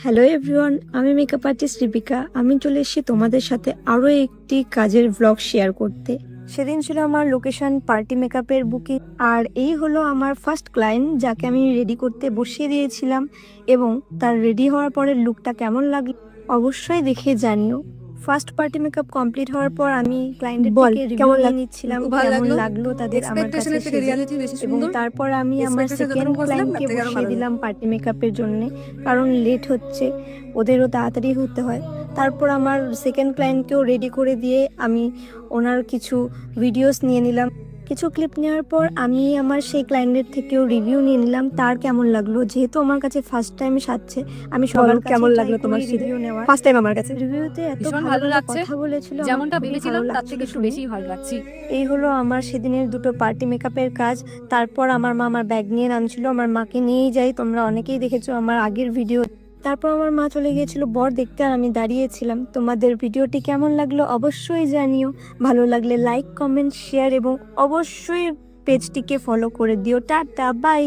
Hello everyone, আমি makeup artist রিপিকা। আমি চলে এসেছি তোমাদের সাথে আরও একটি কাজের ব্লগ শেয়ার করতে। সেদিন ছিল আমার লোকেশন পার্টি মেকআপের বুকিং, আর এই হলো আমার ফার্স্ট ক্লায়েন্ট, যাকে আমি রেডি করতে বসিয়ে দিয়েছিলাম। এবং তার রেডি হওয়ার পরের লুকটা কেমন লাগলো অবশ্যই দেখে জানিও। ফার্স্ট পার্টি মেকআপ কমপ্লিট হওয়ার পর আমি ক্লায়েন্টের থেকে রিভিউ নিয়ে নিচ্ছিলাম কেমন লাগলো তাদের আমার কাছে সেজে। এবং তারপর আমি আমার সেকেন্ড ক্লায়েন্টকে বসিয়ে দিলাম পার্টি মেকআপের জন্য, কারণ লেট হচ্ছে, ওদেরও তাড়াতাড়ি হতে হয়। তারপর আমার সেকেন্ড ক্লায়েন্টকেও রেডি করে দিয়ে আমি ওনার কিছু ভিডিওস নিয়ে নিলাম। কিছু ক্লিপ নেওয়ার পর আমি আমার সেই ক্লায়েন্টের থেকেও রিভিউ নিয়ে নিলাম তার কেমন লাগলো। যেহেতু আমার কাছে ফার্স্ট টাইম সাজছে, আমি সবার কাছে কেমন লাগলো তোমার রিভিউ নেওয়ার। ফার্স্ট টাইম আমার কাছে রিভিউতে এত ভীষণ ভালো ভালো লাগছে, কথা বলেছিল, আমার যেমনটা খুবই ভেবেছিলাম ভালো তার থেকে লাগছিল একটু শুনে। বেশি ভালো লাগছে। এই হলো আমার সেদিনের দুটো পার্টি মেকআপের কাজ। তারপর আমার মা আমার ব্যাগ নিয়ে নামছিল, আমার মাকে নিয়েই যাই, তোমরা অনেকেই দেখেছো আমার আগের ভিডিও। তারপর আমার মা চলে গিয়েছিল বর দেখতে, আর আমি দাঁড়িয়েছিলাম। তোমাদের ভিডিওটি কেমন লাগলো অবশ্যই জানিও। ভালো লাগলে লাইক, কমেন্ট, শেয়ার এবং অবশ্যই পেজটিকে ফলো করে দিও। Tata, by.